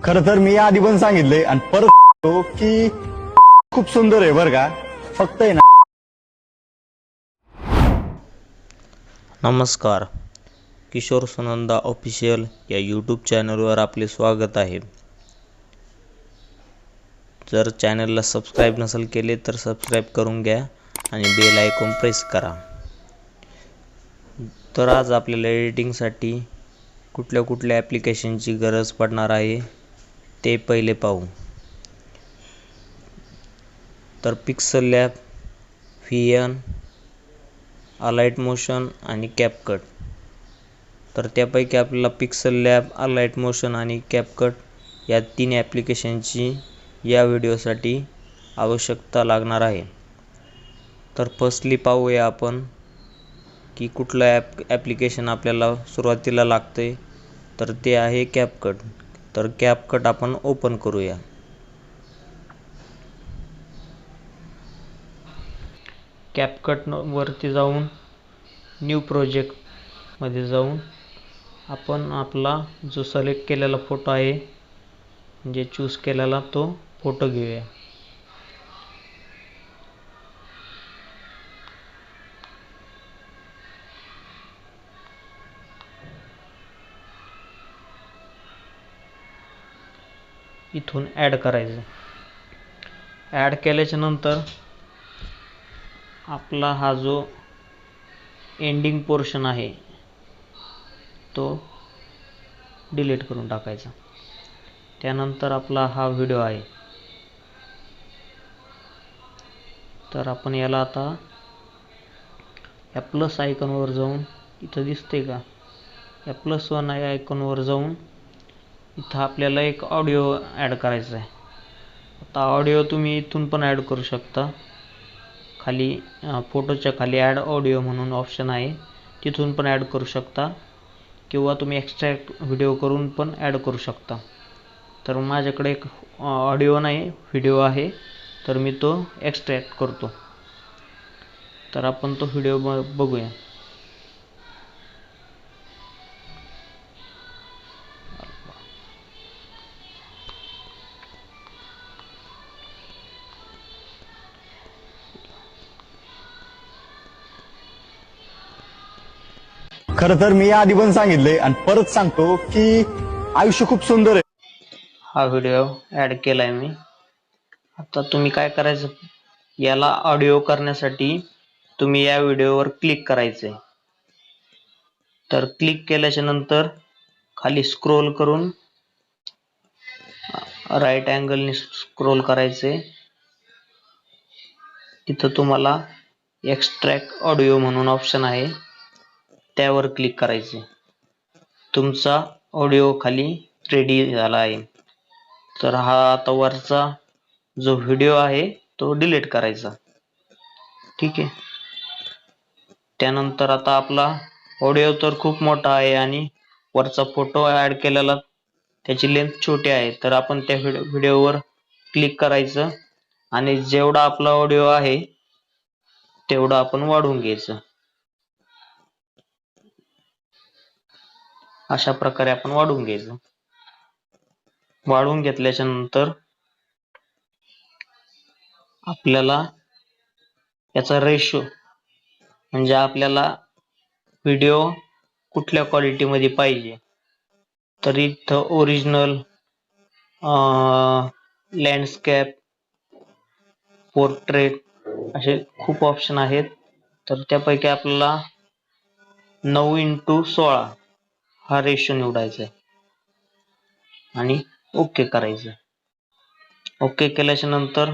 खरं तर मी आधी पण सांगितलंय आणि परत सांगतो की खूप सुंदर आहे बरं का. फक्त आहे ना. नमस्कार. किशोर सुनंदा ऑफिशियल या यूट्यूब चॅनलवर आपले स्वागत आहे. जर चॅनलला सबस्क्राईब नसेल केले तर सबस्क्राईब करून घ्या आणि बेल आयकॉन प्रेस करा. तर आज आपल्याला एडिटिंगसाठी कुठल्या कुठल्या ॲप्लिकेशनची गरज पडणार आहे ते पहिले पाहू. तर पिक्सल लॅब, व्हीएन, अलाइट मोशन आणि कॅपकट. तर त्यापैकी आपल्याला पिक्सल लॅब, अलाइट मोशन आणि कॅपकट या 3 ॲप्लिकेशनची या व्हिडिओसाठी आवश्यकता लागणार आहे. तर फर्स्टली पाहूया आपण की कुठलं ॲप्लिकेशन आपल्याला सुरुवातीला लागते. तर ते आहे कॅपकट. तर कॅपकट आपण ओपन करूया. कॅपकट वरती जाऊन न्यू प्रोजेक्टमध्ये जाऊन आपण आपला जो सिलेक्ट केलेला फोटो आहे, म्हणजे चूज केलेला तो फोटो घेऊया. इथून ॲड करायचं. ॲड केल्याच्या नंतर आपला हा जो एंडिंग पोर्शन आहे तो डिलीट करून टाकायचा. त्यानंतर आपला हा व्हिडिओ आहे, तर आपण याला आता या प्लस आयकॉनवर जाऊन, इथं दिसते का, या +1 आयकॉनवर जाऊन इथं आपल्याला एक ऑडिओ ॲड करायचा आहे. आता ऑडिओ तुम्ही इथून पण ॲड करू शकता. खाली फोटोच्या खाली ॲड ऑडिओ म्हणून ऑप्शन आहे, तिथून पण ॲड करू शकता किंवा तुम्ही एक्स्ट्रॅक्ट व्हिडिओ करून पण ॲड करू शकता. तर माझ्याकडे एक ऑडिओ नाही, व्हिडिओ आहे, तर मी तो एक्स्ट्रॅक्ट करतो. तर आपण तो व्हिडिओ बघूया. खरं तर मी आधी पण सांगितलंय आणि परत सांगतो की आयुष्य खूप सुंदर आहे. हा व्हिडिओ ॲड केलाय मी. आता तुम्ही काय करायचं, याला ऑडिओ करण्यासाठी तुम्ही या व्हिडिओवर क्लिक करायचे. तर क्लिक केल्याच्या नंतर खाली स्क्रोल करून राईट अँगलने स्क्रोल करायचे. तिथं तुम्हाला एक्स्ट्रॅक्ट ऑडिओ म्हणून ऑप्शन आहे, त्यावर क्लिक करायचे. तुमचा ऑडिओ खाली रेडी झाला आहे. तर हा आता वरचा जो व्हिडिओ आहे तो डिलीट करायचा. ठीक आहे. त्यानंतर आता आपला ऑडिओ तर खूप मोठा आहे आणि वरचा फोटो ॲड केलेला त्याची लेंथ छोटी आहे. तर आपण त्या व्हिडिओवर क्लिक करायचं आणि जेवढा आपला ऑडिओ आहे तेवढं आपण वाढवून घ्यायचं. अशा प्रकारे आपण वाढवून घ्यायचं. वाढवून घेतल्याच्या नंतर आपल्याला याचा रेशो, म्हणजे आपल्याला व्हिडिओ कुठल्या क्वालिटीमध्ये पाहिजे, तर इथं ओरिजिनल, लँडस्केप, पोर्ट्रेट असे खूप ऑप्शन आहेत. तर त्यापैकी आपल्याला 9:16 हा रेशो निवडायचा आहे आणि ओके करायचं. ओके केल्याच्या नंतर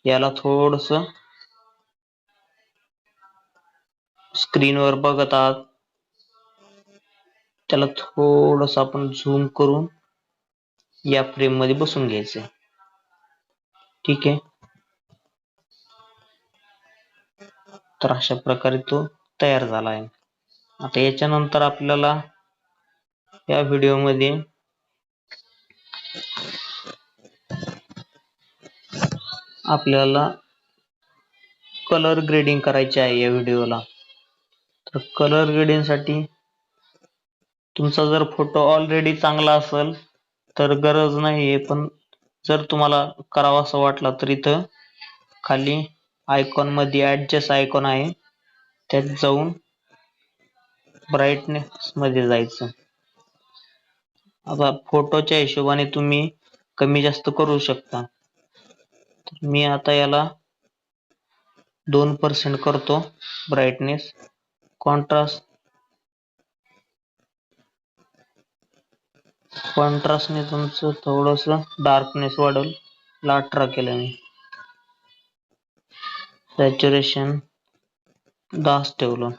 याला थोडंसं स्क्रीनवर बघत आहात, त्याला थोडंसं आपण झूम करून या फ्रेम मध्ये बसून घ्यायचं. ठीक आहे. तर अशा प्रकारे तो तयार झाला आहे. आता याच्यानंतर आपल्याला या व्हिडिओमध्ये आपल्याला कलर ग्रेडिंग करायचे आहे या व्हिडिओला. तर कलर ग्रेडिंग साठी तुमचा जर फोटो ऑलरेडी चांगला असेल तर गरज नाहीये, पण जर तुम्हाला करावं असं वाटलं तर इथं खाली आयकॉन मध्ये ऍडजस्ट आयकॉन आहे, त्यात जाऊन ब्राईटनेस मध्ये जायचं. आता फोटोच्या हिशोबाने तुम्ही कमी जास्त करू शकता. तर मी आता याला 2% करतो ब्राईटनेस. कॉन्ट्रास्टने तुमचं थोडस डार्कनेस वाढेल. 18 केलं मी. सॅच्युरेशन 10 ठेवलं.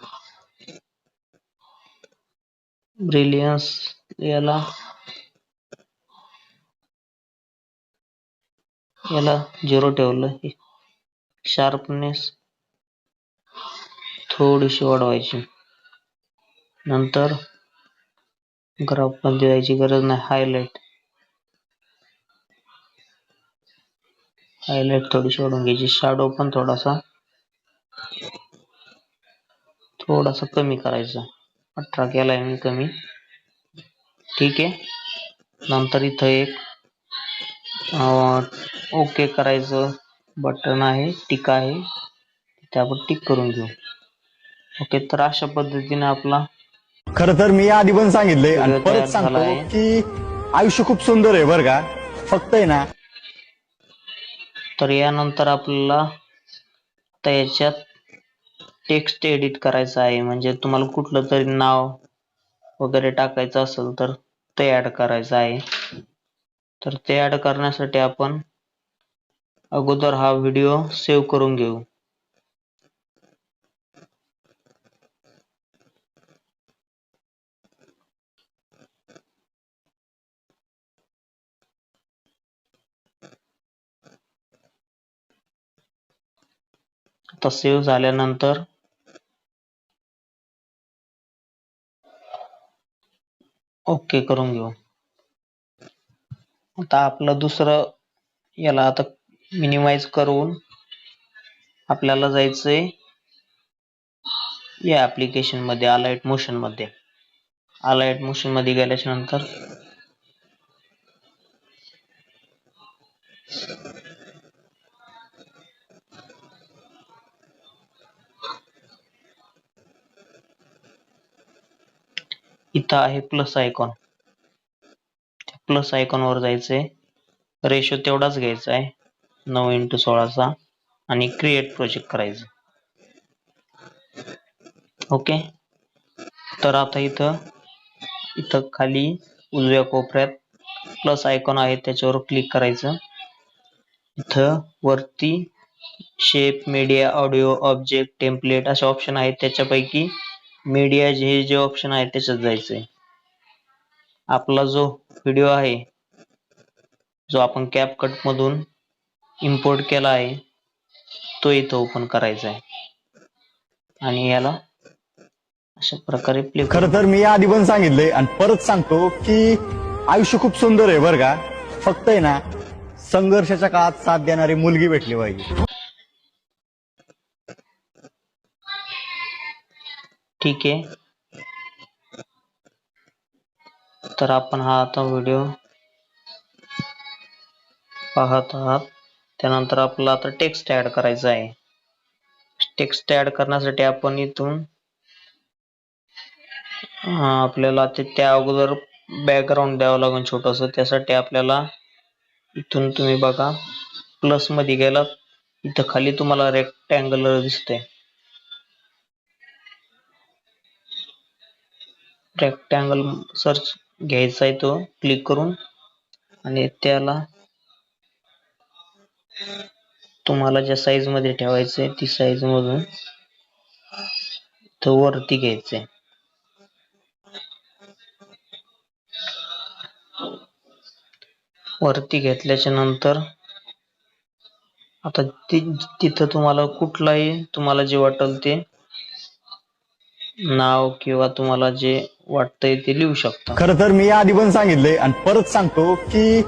ब्रिलियन्स याला 0 ठेवलं. शार्पनेस थोडीशी वाढवायची. नंतर ग्राफ मध्ये जायची गरज नाही. हायलाइट थोडीशी वाढवून घ्यायची. शॅडो पण थोडासा कमी करायचा. 18 केलाय मी कमी. ठीक आहे. नंतर इथं एक ओके करायचं बटन आहे, टिक आहे, तिथे आपण टिक करून घेऊ. ओके, तर अशा पद्धतीने आपला खरं तर मी आधी पण सांगितलंय आणि व्हिडिओ तयार परत झाला सांगतो आहे. की आयुष्य खूप सुंदर आहे बरं का. फक्त आहे ना. तर यानंतर आपल्याला आता याच्यात टेक्स्ट एडिट करायचं आहे. म्हणजे तुम्हाला कुठलं तरी नाव वगैरे टाकायचं असेल तर ते ऍड करायचं आहे. तर ते ऍड करण्यासाठी आपण अगोदर हा व्हिडिओ सेव्ह करून घेऊ. आता सेव्ह झाल्यानंतर ओके करून घेऊ. आता आपलं दुसरं याला आता मिनिमाइज करून आपल्याला जायचंय या ऍप्लिकेशन मध्ये, अलाइट मोशन मध्ये. अलाइट मोशन मध्ये गेल्याच्या नंतर इथं आहे प्लस आयकॉन. प्लस आयकॉन वर जायचंय. रेशो तेवढाच घ्यायचा आहे 9:16 आणि क्रिएट प्रोजेक्ट करायचं. ओके. तर आता इथं खाली उजव्या कोपऱ्यात प्लस आयकॉन आहे, त्याच्यावर क्लिक करायचं. इथं वरती shape, media, audio, object, template असे ऑप्शन आहेत. त्याच्यापैकी मीडिया जे ऑप्शन आहे त्याच्यात जायचंय. आपला जो व्हिडिओ आहे, जो आपण कॅपकट मधून इम्पोर्ट केला आहे, तो इथं ओपन करायचा आहे आणि याला अशा प्रकारे प्ले. खरं तर मी आधी पण सांगितलंय आणि परत सांगतो की आयुष्य खूप सुंदर आहे बरं का. फक्त आहे ना, संघर्षाच्या काळात साथ देणारी मुलगी भेटली पाहिजे. ठीक आहे. तर आपण हा आता व्हिडिओ पाहत आहात. त्यानंतर आपल्याला आता टेक्स्ट ऍड करायचा आहे. टेक्स्ट ऍड करण्यासाठी आपण इथून आपल्याला त्या अगोदर बॅकग्राऊंड द्यावं लागेल छोटस. त्यासाठी आपल्याला इथून तुम्ही बघा, प्लस मध्ये गेलात, इथं खाली तुम्हाला रेक्टँगल दिसतंय. रेक्टँगल सर्च घ्यायचा आहे, तो क्लिक करून, आणि त्याला तुम्हाला ज्या साईज मध्ये ठेवायचंय ती साईज मधून तो वरती घ्यायचंय. वरती घेतल्याच्या नंतर आता तिथं तुम्हाला कुठलाही तुम्हाला जे वाटेल ते नाव किंवा तुम्हाला जे वाटतंय ते लिहू शकता. खरं तर मी आधी पण सांगितलंय आणि परत सांगतो की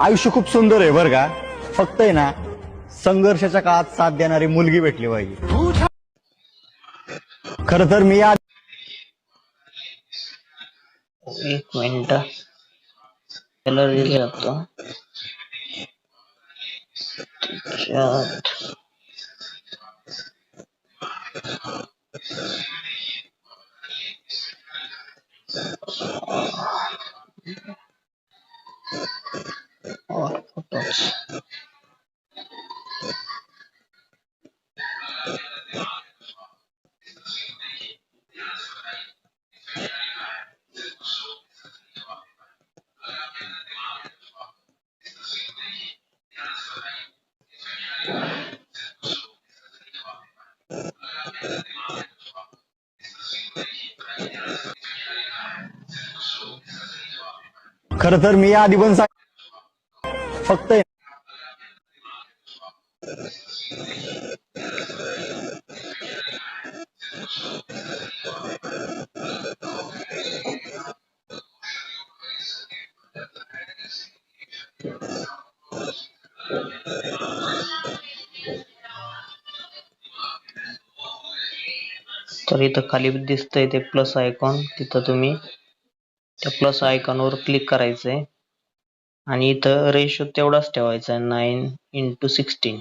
आयुष्य खूप सुंदर आहे बरं का. फक्त आहे ना, संघर्षाच्या काळात साथ देणारी मुलगी भेटली पाहिजे. खरं तर मी एक मिनिट गॅलरी जातो, त्याच्यात फोटोज खर तर मी आधी पण फक्त तर इथं खाली दिसतंय ते प्लस आयकॉन, तिथं तुम्ही त्या प्लस आयकॉनवर क्लिक करायचंय आणि इथं रेशो तेवढाच ठेवायचा 9:16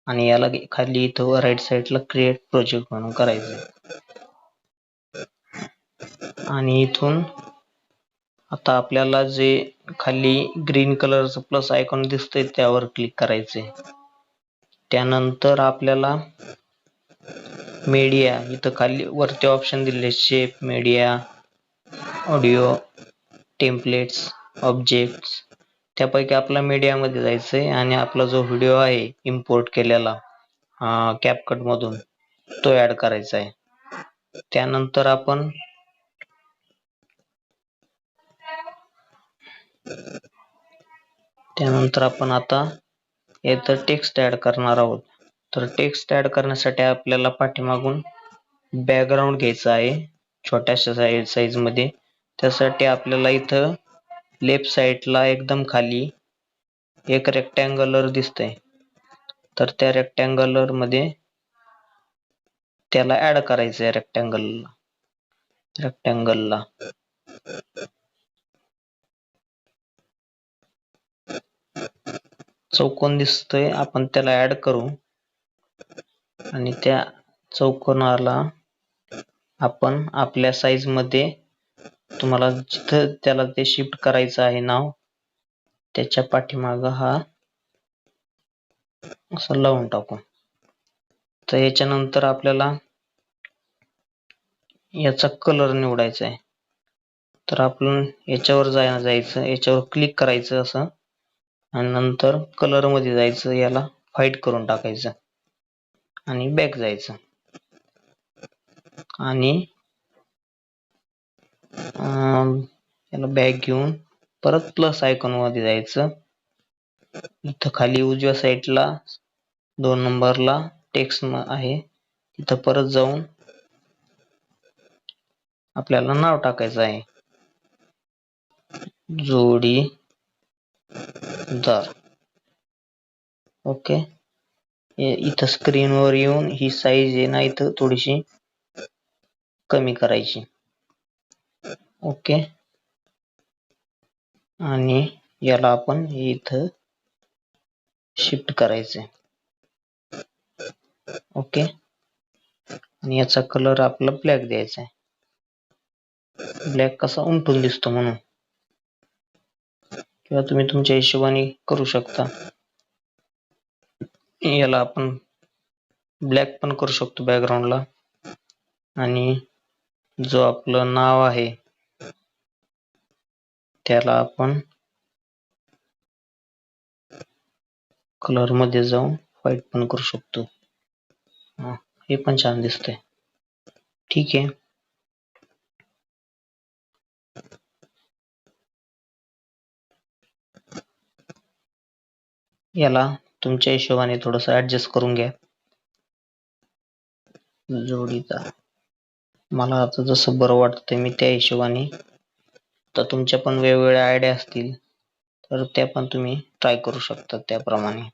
आणि याला खाली इथं राईट साईडला क्रिएट प्रोजेक्ट म्हणून करायचंय आणि इथून आता आपल्याला जे खाली ग्रीन कलरचं प्लस आयकॉन दिसतंय त्यावर क्लिक करायचंय. त्यानंतर आपल्याला मीडिया इथं खाली वरती ऑप्शन दिले shape, media, audio, templates, objects, त्यापैकी आपला मीडिया मध्ये जायचंय आणि आपला जो व्हिडिओ आहे इम्पोर्ट केलेला कॅपकट मधून तो ऍड करायचा आहे. त्यानंतर आपण आता इथं टेक्स्ट ऍड करणार आहोत. तर टेक्स्ट ऍड करण्यासाठी आपल्याला पाठीमागून बॅकग्राऊंड घ्यायचा आहे छोट्याशा साईज मध्ये. त्यासाठी आपल्याला इथं लेफ्ट साईडला एकदम खाली एक रेक्टँगलर दिसतंय, तर त्या रेक्टँगलर मध्ये त्याला ऍड करायचंय. रेक्टँगलला चौकोन दिसतोय, आपण त्याला ऍड करू आणि त्या चौकोनाला आपण आपल्या साईज मध्ये तुम्हाला जिथं त्याला ते शिफ्ट करायचं आहे नाव त्याच्या पाठीमागं हा असं लावून टाकू. तर याच्यानंतर आपल्याला याचा कलर निवडायचा आहे. तर आपण याच्यावर जायचं, याच्यावर क्लिक करायचं असं आणि नंतर कलर मध्ये जायचं, याला व्हाईट करून टाकायचं आणि बॅक जायचं आणि याला बॅक घेऊन परत प्लस आयकॉन मध्ये जायचं. इथं खाली उजव्या साईडला 2 नंबरला टेक्स्ट आहे, तिथं परत जाऊन आपल्याला नाव टाकायचं आहे जोडीदार. ओके. इथं स्क्रीनवर येऊन ही साईज आहे ना इथं थोडीशी कमी करायची. ओके. आणि याला आपण इथं शिफ्ट करायचंय. ओके. आणि याचा कलर आपला ब्लॅक द्यायचा आहे. ब्लॅक कसा उमटून दिसतो म्हणून, किंवा तुम्ही तुमच्या हिशोबाने करू शकता. याला आपण ब्लॅक पण करू शकतो बॅकग्राऊंडला. आणि जो आपलं नाव आहे त्याला आपण कलर मध्ये जाऊन व्हाईट पण करू शकतो. हे पण छान दिसतंय. ठीक आहे. याला तुमच्या हिशोबाने थोडस ऍडजस्ट करून घ्या. जोडीदार मला आता जसं बरं वाटतंय मी त्या हिशोबाने, तर तुमच्या पण वेगवेगळ्या आयडिया असतील तर त्या पण तुम्ही ट्राय करू शकता त्याप्रमाणे.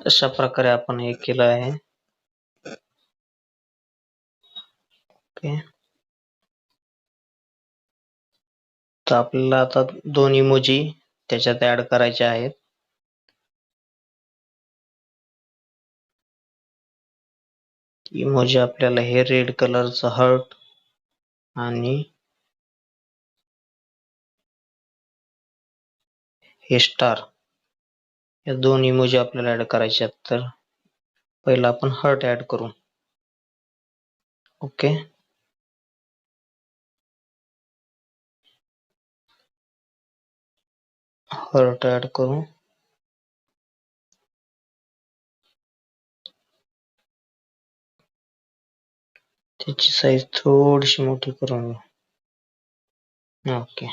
अशा प्रकारे आपण हे केलं आहे. ओके, तर आपल्याला आता दोन इमोजी त्याच्यात ऍड करायचे आहेत. इमोजी आपल्याला हे रेड कलरचं हार्ट आणि हे स्टार या दोन इमोजी आपल्याला ऍड करायचे आहेत. तर पहिला आपण हार्ट ऍड करू. ओके, हार्ट ऍड करू. त्याची साईज थोडीशी मोठी करून घेऊ. ओके,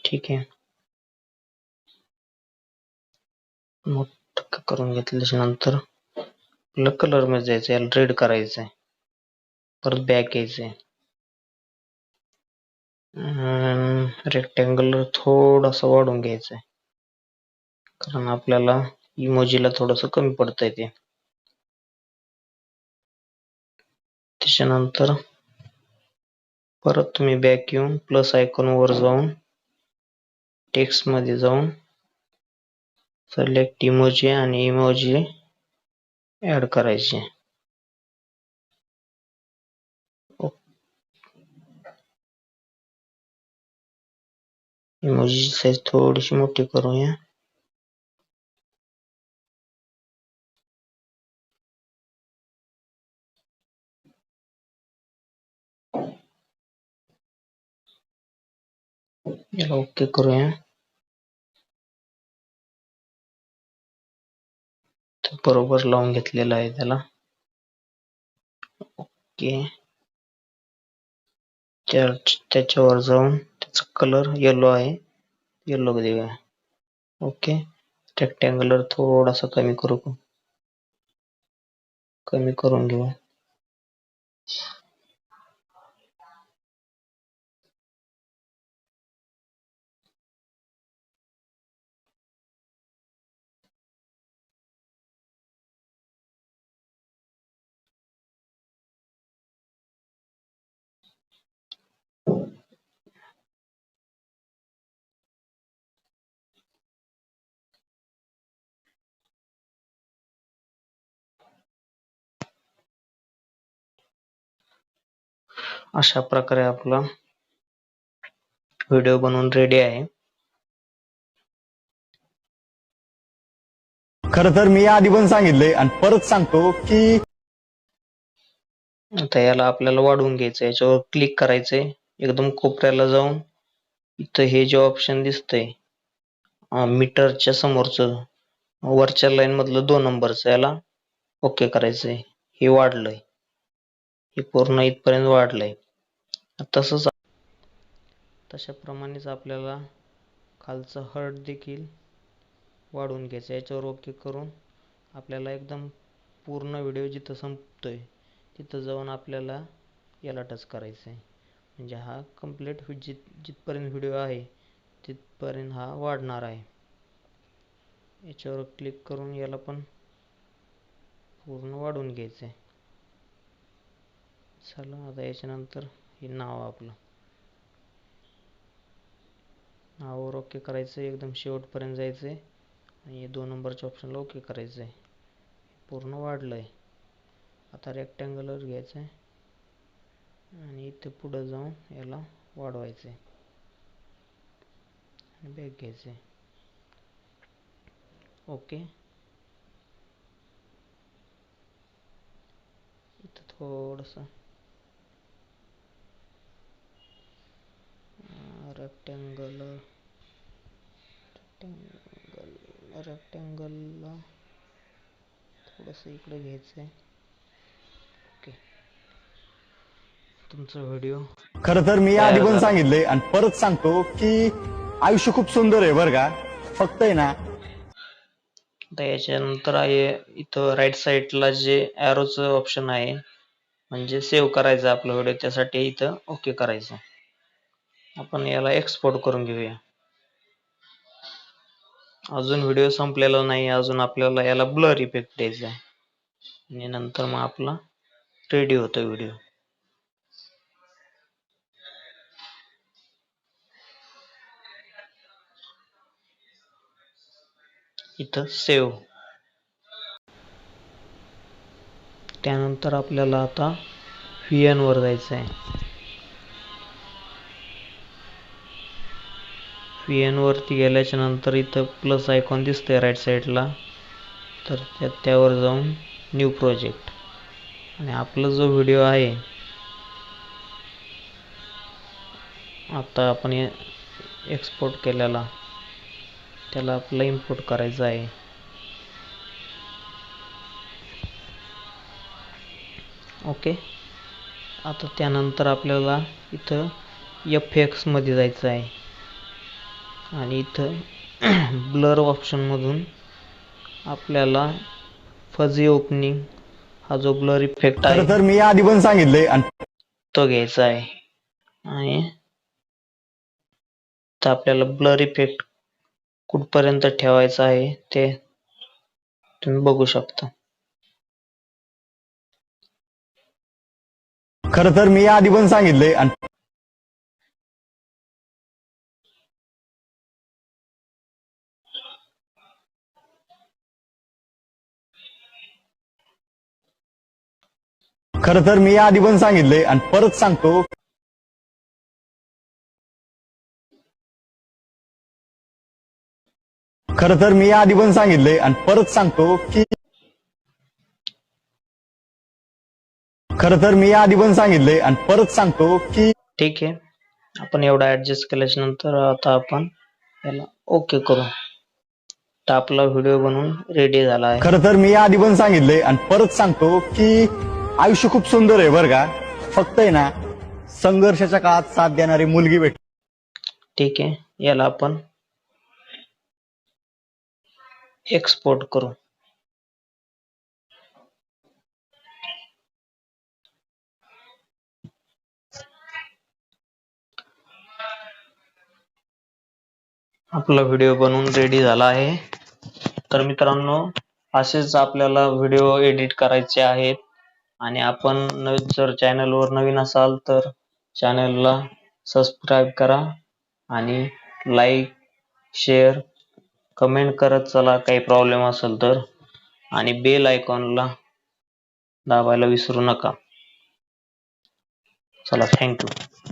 ठीक आहे. मोठं करून घेतल्याच्या नंतर आपल्याला कलर मध्ये जायचं, याला रेड करायचंय. परत बॅक यायचंय. रेक्टँगल थोडासा वाढवून घ्यायचंय, कारण आपल्याला इमोजीला थोडस कमी पडतंय ते. त्याच्यानंतर परत तुम्ही बॅक येऊन प्लस आयकॉन वर जाऊन टेक्स्ट मध्ये जाऊन सिलेक्ट इमोजी आणि इमोजी ऍड करायचे. इमोजी साईज थोडीशी मोठी करूया. याला ओके करूया. बरोबर लावून घेतलेला आहे त्याला. ओके, त्याच्यावर जाऊन त्याचा कलर येलो आहे, येलो देऊया. ओके, रेक्टँगुलर थोडासा कमी करून घेऊ. अशा प्रकारे आपला व्हिडिओ बनवून रेडी आहे. खरं तर मी आधी पण सांगितलंय आणि परत सांगतो की आता याला आपल्याला वाढवून घ्यायचं. याच्यावर क्लिक करायचंय, एकदम कोपऱ्याला जाऊन इथं हे जे ऑप्शन दिसतंय मीटरच्या समोरचं वरच्या लाईन मधलं 2 नंबरचं, याला ओके करायचंय. हे वाढलंय, हे पूर्ण इथपर्यंत वाढलंय. तसंच तशाप्रमाणेच आपल्याला खालचं हार्ट देखील वाढवून घ्यायचं. याच्यावर ओके करून आपल्याला एकदम पूर्ण व्हिडिओ जिथं संपतोय तिथं जाऊन आपल्याला याला टच करायचं आहे. म्हणजे हा कंप्लीट जिथपर्यंत व्हिडिओ आहे तिथपर्यंत हा वाढणार आहे. याच्यावर क्लिक करून याला पण पूर्ण वाढवून घ्यायचं आहे. चला, आता याच्यानंतर हे नाव आपलं नावावर ओके करायचं, एकदम शेवटपर्यंत जायचं आहे आणि 2 नंबरच्या ऑप्शनला ओके करायचं आहे. पूर्ण वाढलं आहे. आता रेक्टँगलर घ्यायचं आहे आणि इथे पुढे जाऊन याला वाढवायचं आहे आणि बॅक घ्यायचं आहे. ओके, इथं थोडंसं रेक्टँगलला थोडंसं इकडे घ्यायचं आहे. ओके, तुमचा व्हिडिओ. खरं तर मी आधी पण सांगितलंय आणि परत सांगतो की आयुष्य खूप सुंदर आहे बरं का. फक्त आहे ना, आता याच्यानंतर आहे इथं राईट साईडला जे ॲरोचं ऑप्शन आहे, म्हणजे सेव्ह करायचं आपला व्हिडिओ, त्यासाठी इथं ओके करायचं. आपण याला एक्सपोर्ट करून घेऊया. अजून व्हिडिओ संपलेला नाही, अजून आपल्याला याला ब्लर इफेक्ट द्यायचा आहे आणि नंतर मग आपला रेडी होतो व्हिडिओ. इथं सेव्ह. त्यानंतर आपल्याला आता VN वर जायचं आहे. VN वरती गेल्याच्या नंतर इथं प्लस आयकॉन दिसतंय राईट साईडला, तर त्यावर जाऊन न्यू प्रोजेक्ट आणि आपला जो व्हिडिओ आहे आता आपण एक्सपोर्ट केलेला त्याला आपल्याला इम्पोर्ट करायचा आहे. ओके. आता त्यानंतर आपल्याला इथं FX मध्ये जायचं आहे आणि इथं ब्लर ऑप्शन मधून आपल्याला फजी ओपनिंग हा जो ब्लर इफेक्ट आहे खरं तर मी आधी पण सांगितलंय आणि तो घ्यायचा आहे आणि तर आपल्याला ब्लर इफेक्ट कुठपर्यंत ठेवायचा आहे ते तुम्ही बघू शकता. खरं तर मी आधी पण सांगितलंय आणि खरं तर मी आधी पण सांगितलंय आणि परत सांगतो, खरं तर मी आधी पण सांगितलंय आणि परत सांगतो की खरं तर मी आधी पण सांगितलंय आणि परत सांगतो की ठीक आहे. आपण एवढा ऍडजस्ट केल्याच्या नंतर आता आपण याला ओके करू. तर आपला व्हिडिओ बनवून रेडी झाला आहे. खरं तर मी आधी पण सांगितलंय आणि परत सांगतो की आयुष्य खूप सुंदर आहे बरं का. फक्त आहे ना संघर्षाच्या काळात साथ देणारी मुलगी भेट. ठीक आहे, याला आपण एक्सपोर्ट करू. आपला व्हिडिओ बनवून रेडी झाला आहे. तर मित्रांनो, असेच आपल्याला व्हिडिओ एडिट करायचे आहेत आणि आपण जर चॅनलवर नवीन असाल तर चॅनलला सबस्क्राईब करा आणि लाईक, शेअर, कमेंट करत चला काही प्रॉब्लेम असेल तर, आणि बेल आयकॉनला दाबायला विसरू नका. चला, थँक्यू.